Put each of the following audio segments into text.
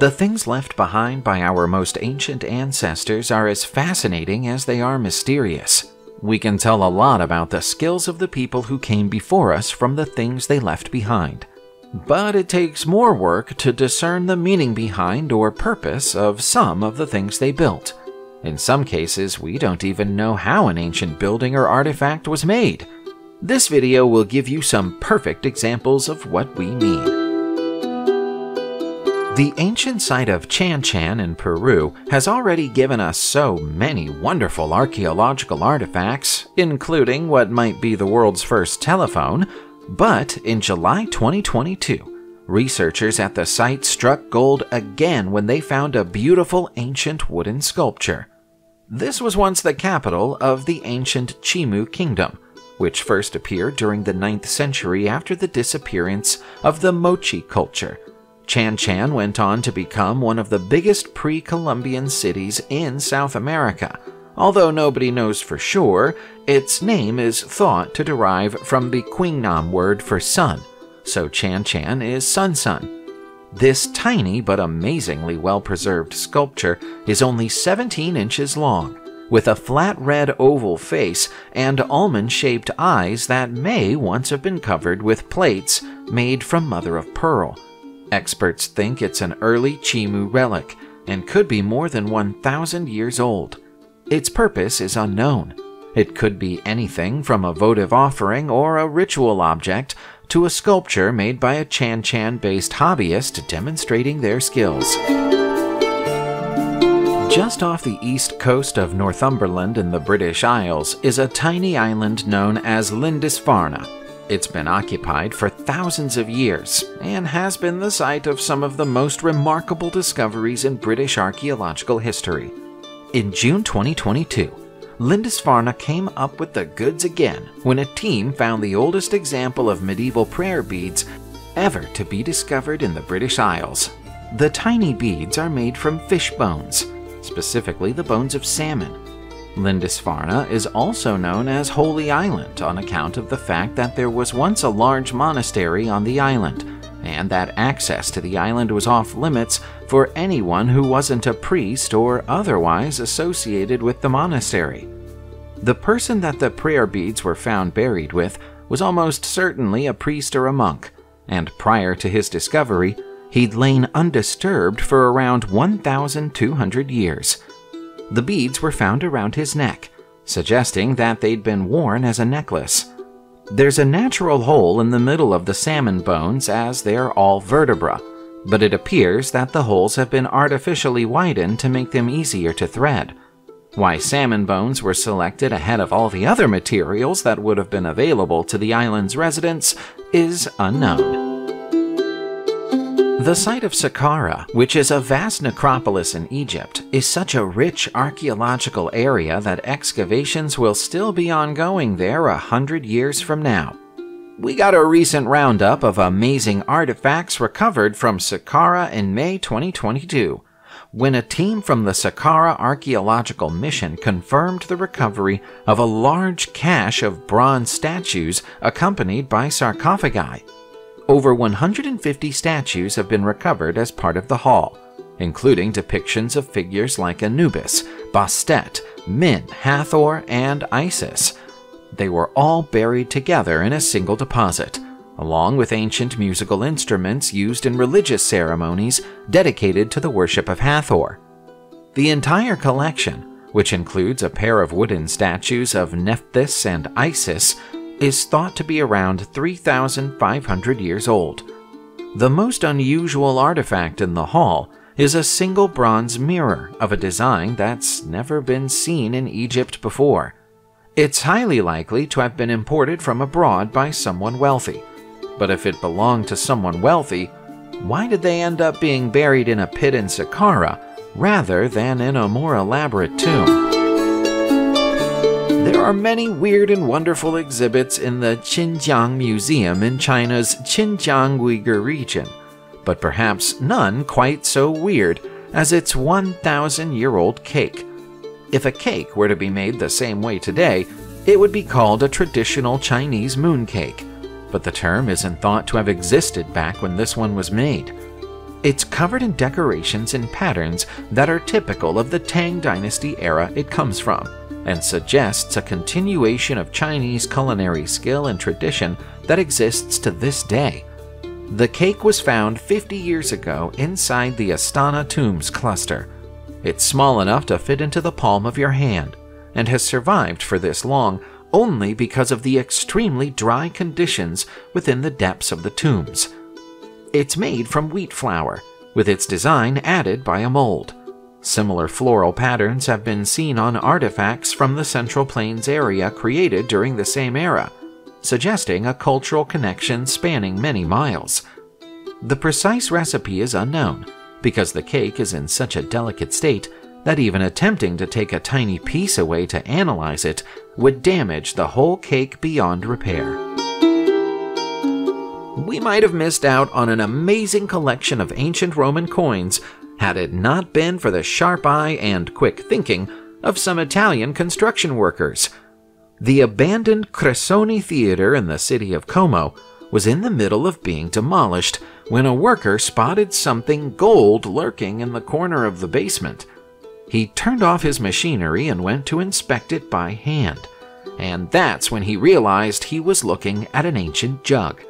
The things left behind by our most ancient ancestors are as fascinating as they are mysterious. We can tell a lot about the skills of the people who came before us from the things they left behind. But it takes more work to discern the meaning behind or purpose of some of the things they built. In some cases, we don't even know how an ancient building or artifact was made. This video will give you some perfect examples of what we mean. The ancient site of Chan Chan in Peru has already given us so many wonderful archaeological artifacts, including what might be the world's first telephone. But in July 2022, researchers at the site struck gold again when they found a beautiful ancient wooden sculpture. This was once the capital of the ancient Chimu Kingdom, which first appeared during the 9th century after the disappearance of the Mochi culture. Chan Chan went on to become one of the biggest pre-Columbian cities in South America. Although nobody knows for sure, its name is thought to derive from the Quingnam word for sun, so Chan Chan is Sun Sun. This tiny but amazingly well-preserved sculpture is only 17 inches long, with a flat red oval face and almond-shaped eyes that may once have been covered with plates made from mother-of-pearl. Experts think it's an early Chimu relic and could be more than 1,000 years old. Its purpose is unknown. It could be anything from a votive offering or a ritual object to a sculpture made by a Chan Chan-based hobbyist demonstrating their skills. Just off the east coast of Northumberland in the British Isles is a tiny island known as Lindisfarne. It's been occupied for thousands of years and has been the site of some of the most remarkable discoveries in British archaeological history. In June 2022, Lindisfarne came up with the goods again when a team found the oldest example of medieval prayer beads ever to be discovered in the British Isles. The tiny beads are made from fish bones, specifically the bones of salmon. Lindisfarne is also known as Holy Island on account of the fact that there was once a large monastery on the island, and that access to the island was off limits for anyone who wasn't a priest or otherwise associated with the monastery. The person that the prayer beads were found buried with was almost certainly a priest or a monk, and prior to his discovery, he'd lain undisturbed for around 1,200 years. The beads were found around his neck, suggesting that they'd been worn as a necklace. There's a natural hole in the middle of the salmon bones as they're all vertebra, but it appears that the holes have been artificially widened to make them easier to thread. Why salmon bones were selected ahead of all the other materials that would have been available to the island's residents is unknown. The site of Saqqara, which is a vast necropolis in Egypt, is such a rich archaeological area that excavations will still be ongoing there 100 years from now. We got a recent roundup of amazing artifacts recovered from Saqqara in May 2022, when a team from the Saqqara Archaeological Mission confirmed the recovery of a large cache of bronze statues accompanied by sarcophagi. Over 150 statues have been recovered as part of the haul, including depictions of figures like Anubis, Bastet, Min, Hathor, and Isis. They were all buried together in a single deposit, along with ancient musical instruments used in religious ceremonies dedicated to the worship of Hathor. The entire collection, which includes a pair of wooden statues of Nephthys and Isis, is thought to be around 3,500 years old. The most unusual artifact in the haul is a single bronze mirror of a design that's never been seen in Egypt before. It's highly likely to have been imported from abroad by someone wealthy. But if it belonged to someone wealthy, why did they end up being buried in a pit in Saqqara rather than in a more elaborate tomb? There are many weird and wonderful exhibits in the Xinjiang Museum in China's Xinjiang Uyghur region, but perhaps none quite so weird as its 1,000-year-old cake. If a cake were to be made the same way today, it would be called a traditional Chinese mooncake, but the term isn't thought to have existed back when this one was made. It's covered in decorations and patterns that are typical of the Tang Dynasty era it comes from, and suggests a continuation of Chinese culinary skill and tradition that exists to this day. The cake was found 50 years ago inside the Astana Tombs cluster. It's small enough to fit into the palm of your hand, and has survived for this long only because of the extremely dry conditions within the depths of the tombs. It's made from wheat flour, with its design added by a mold. Similar floral patterns have been seen on artifacts from the Central Plains area created during the same era, suggesting a cultural connection spanning many miles. The precise recipe is unknown, because the cake is in such a delicate state that even attempting to take a tiny piece away to analyze it would damage the whole cake beyond repair. We might have missed out on an amazing collection of ancient Roman coins had it not been for the sharp eye and quick thinking of some Italian construction workers. The abandoned Cresoni Theater in the city of Como was in the middle of being demolished when a worker spotted something gold lurking in the corner of the basement. He turned off his machinery and went to inspect it by hand, and that's when he realized he was looking at an ancient jug.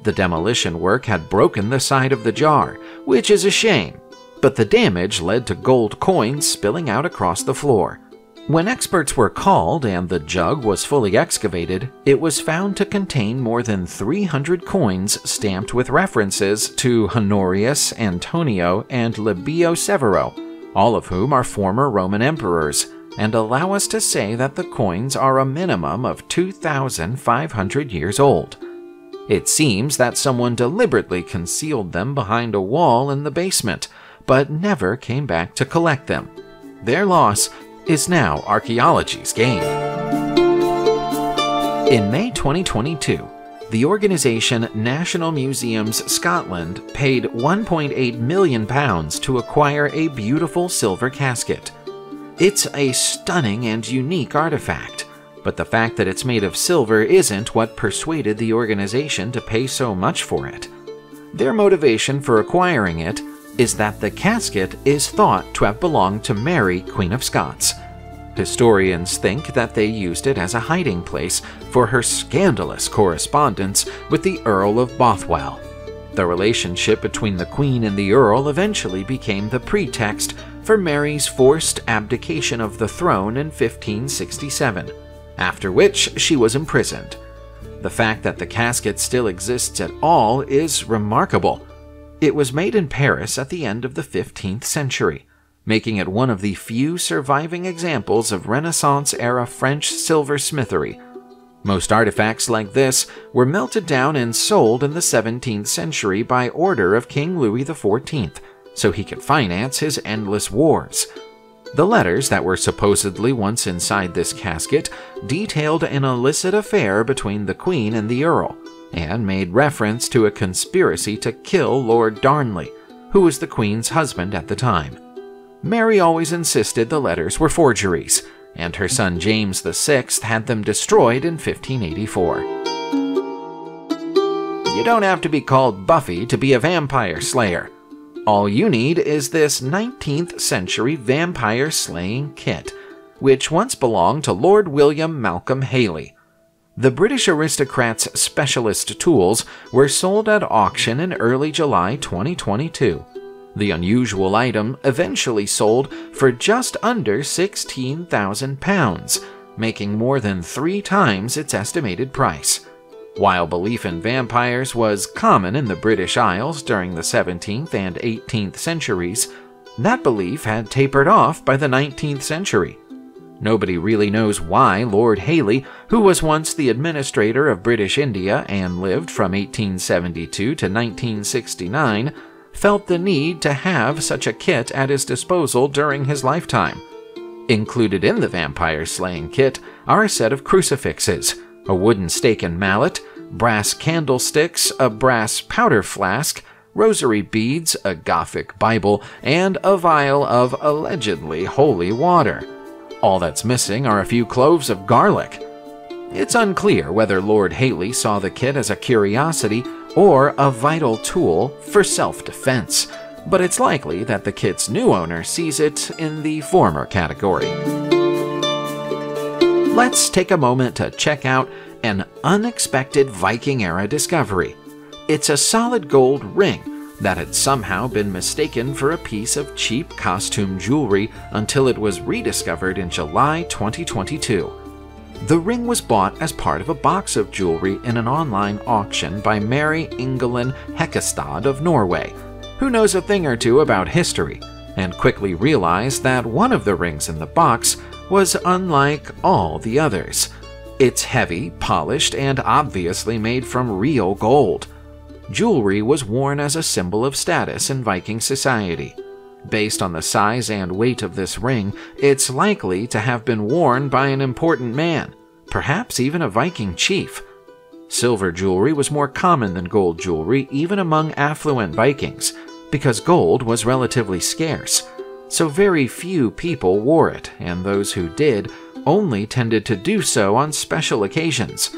The demolition work had broken the side of the jar, which is a shame, but the damage led to gold coins spilling out across the floor. When experts were called and the jug was fully excavated, it was found to contain more than 300 coins stamped with references to Honorius, Antonio, and Livio Severo, all of whom are former Roman emperors, and allow us to say that the coins are a minimum of 2,500 years old. It seems that someone deliberately concealed them behind a wall in the basement, but never came back to collect them. Their loss is now archaeology's gain. In May 2022, the organization National Museums Scotland paid £1.8 million to acquire a beautiful silver casket. It's a stunning and unique artifact, but the fact that it's made of silver isn't what persuaded the organization to pay so much for it. Their motivation for acquiring it is that the casket is thought to have belonged to Mary, Queen of Scots. Historians think that they used it as a hiding place for her scandalous correspondence with the Earl of Bothwell. The relationship between the Queen and the Earl eventually became the pretext for Mary's forced abdication of the throne in 1567, after which she was imprisoned. The fact that the casket still exists at all is remarkable. It was made in Paris at the end of the 15th century, making it one of the few surviving examples of Renaissance-era French silversmithery. Most artifacts like this were melted down and sold in the 17th century by order of King Louis XIV, so he could finance his endless wars. The letters that were supposedly once inside this casket detailed an illicit affair between the Queen and the Earl, and made reference to a conspiracy to kill Lord Darnley, who was the Queen's husband at the time. Mary always insisted the letters were forgeries, and her son James VI had them destroyed in 1584. You don't have to be called Buffy to be a vampire slayer. All you need is this 19th century vampire slaying kit, which once belonged to Lord William Malcolm Haley. The British aristocrat's specialist tools were sold at auction in early July 2022. The unusual item eventually sold for just under £16,000, making more than 3 times its estimated price. While belief in vampires was common in the British Isles during the 17th and 18th centuries, that belief had tapered off by the 19th century. Nobody really knows why Lord Haley, who was once the administrator of British India and lived from 1872 to 1969, felt the need to have such a kit at his disposal during his lifetime. Included in the vampire slaying kit are a set of crucifixes, a wooden stake and mallet, brass candlesticks, a brass powder flask, rosary beads, a Gothic Bible, and a vial of allegedly holy water. All that's missing are a few cloves of garlic. It's unclear whether Lord Haley saw the kit as a curiosity or a vital tool for self-defense, but it's likely that the kit's new owner sees it in the former category. Let's take a moment to check out an unexpected Viking-era discovery. It's a solid gold ring that had somehow been mistaken for a piece of cheap costume jewelry until it was rediscovered in July 2022. The ring was bought as part of a box of jewelry in an online auction by Mary Ingelin Hekkestad of Norway, who knows a thing or two about history, and quickly realized that one of the rings in the box was unlike all the others. It's heavy, polished, and obviously made from real gold. Jewelry was worn as a symbol of status in Viking society. Based on the size and weight of this ring, it's likely to have been worn by an important man, perhaps even a Viking chief. Silver jewelry was more common than gold jewelry even among affluent Vikings, because gold was relatively scarce, so very few people wore it, and those who did only tended to do so on special occasions.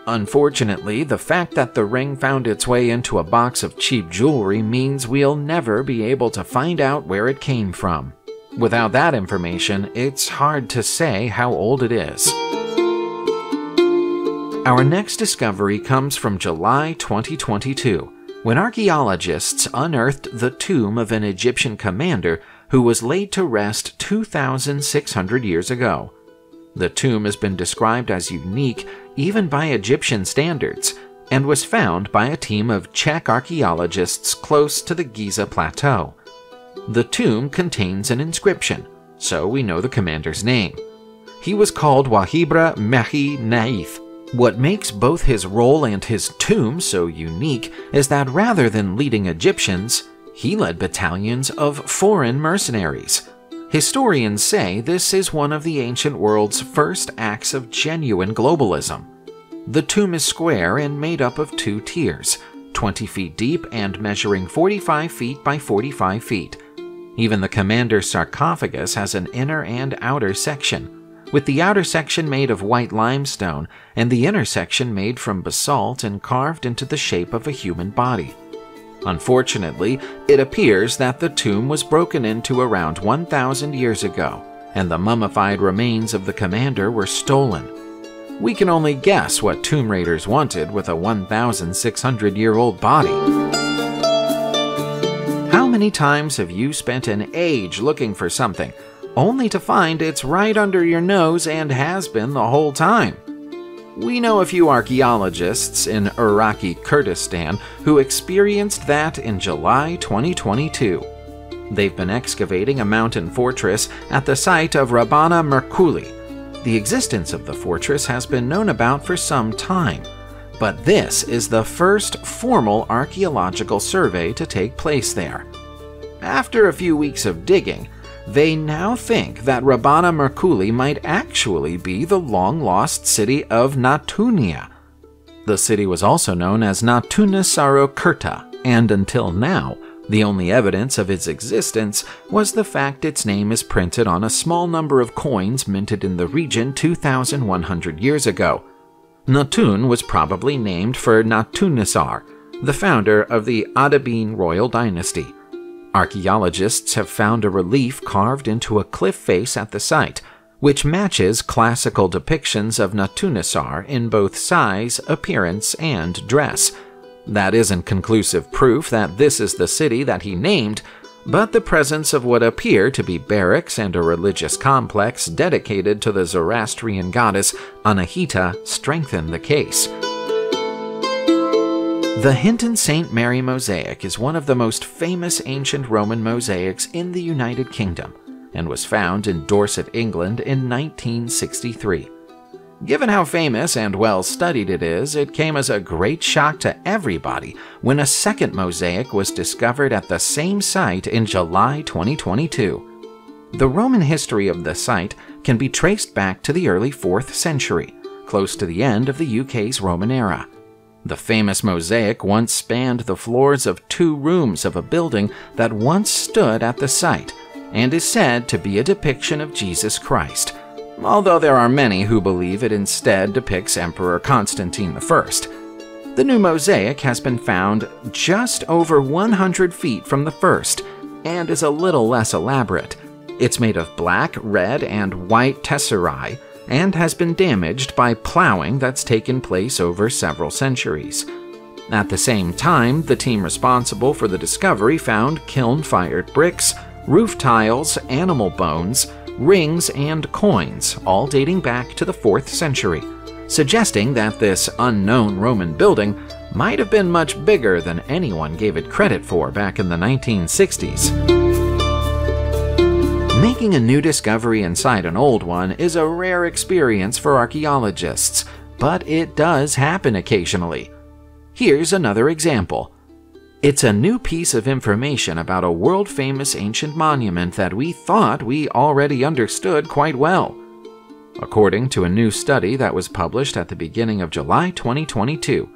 Unfortunately, the fact that the ring found its way into a box of cheap jewelry means we'll never be able to find out where it came from. Without that information, it's hard to say how old it is. Our next discovery comes from July 2022, when archaeologists unearthed the tomb of an Egyptian commander who was laid to rest 2,600 years ago. The tomb has been described as unique even by Egyptian standards, and was found by a team of Czech archaeologists close to the Giza Plateau. The tomb contains an inscription, so we know the commander's name. He was called Wahibra Mehi Naif. What makes both his role and his tomb so unique is that rather than leading Egyptians, he led battalions of foreign mercenaries. Historians say this is one of the ancient world's first acts of genuine globalism. The tomb is square and made up of 2 tiers, 20 feet deep and measuring 45 feet by 45 feet. Even the commander's sarcophagus has an inner and outer section, with the outer section made of white limestone and the inner section made from basalt and carved into the shape of a human body. Unfortunately, it appears that the tomb was broken into around 1,000 years ago, and the mummified remains of the commander were stolen. We can only guess what tomb raiders wanted with a 1,600-year-old body. How many times have you spent an age looking for something, only to find it's right under your nose and has been the whole time? We know a few archaeologists in Iraqi Kurdistan who experienced that in July 2022. They've been excavating a mountain fortress at the site of Rabbana Merkuli. The existence of the fortress has been known about for some time, but this is the first formal archaeological survey to take place there. After a few weeks of digging, they now think that Rabbana Merkuli might actually be the long-lost city of Natunia. The city was also known as Natunisaro-Kurta, and until now, the only evidence of its existence was the fact its name is printed on a small number of coins minted in the region 2,100 years ago. Natun was probably named for Natunisar, the founder of the Adabin royal dynasty. Archaeologists have found a relief carved into a cliff face at the site, which matches classical depictions of Natunisar in both size, appearance, and dress. That isn't conclusive proof that this is the city that he named, but the presence of what appear to be barracks and a religious complex dedicated to the Zoroastrian goddess Anahita strengthen the case. The Hinton St Mary mosaic is one of the most famous ancient Roman mosaics in the United Kingdom and was found in Dorset, England in 1963. Given how famous and well-studied it is, it came as a great shock to everybody when a second mosaic was discovered at the same site in July 2022. The Roman history of the site can be traced back to the early 4th century, close to the end of the UK's Roman era. The famous mosaic once spanned the floors of 2 rooms of a building that once stood at the site, and is said to be a depiction of Jesus Christ, although there are many who believe it instead depicts Emperor Constantine I. The new mosaic has been found just over 100 feet from the first, and is a little less elaborate. It's made of black, red, and white tesserae, and has been damaged by plowing that's taken place over several centuries. At the same time, the team responsible for the discovery found kiln-fired bricks, roof tiles, animal bones, rings, and coins, all dating back to the 4th century, suggesting that this unknown Roman building might have been much bigger than anyone gave it credit for back in the 1960s. Making a new discovery inside an old one is a rare experience for archaeologists, but it does happen occasionally. Here's another example. It's a new piece of information about a world-famous ancient monument that we thought we already understood quite well. According to a new study that was published at the beginning of July 2022,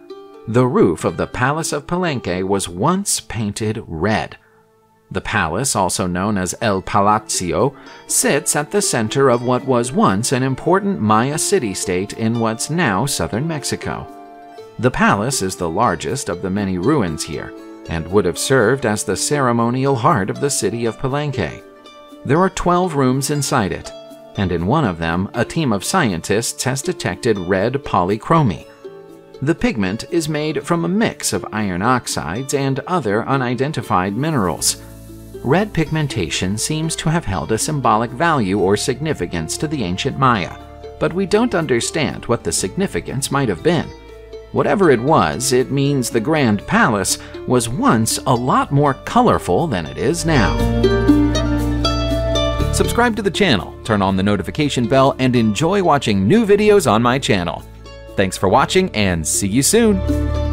the roof of the Palace of Palenque was once painted red. The palace, also known as El Palacio, sits at the center of what was once an important Maya city-state in what's now southern Mexico. The palace is the largest of the many ruins here, and would have served as the ceremonial heart of the city of Palenque. There are 12 rooms inside it, and in one of them, a team of scientists has detected red polychromy. The pigment is made from a mix of iron oxides and other unidentified minerals. Red pigmentation seems to have held a symbolic value or significance to the ancient Maya, but we don't understand what the significance might have been. Whatever it was, it means the Grand Palace was once a lot more colorful than it is now. Subscribe to the channel, turn on the notification bell, and enjoy watching new videos on my channel. Thanks for watching, and see you soon!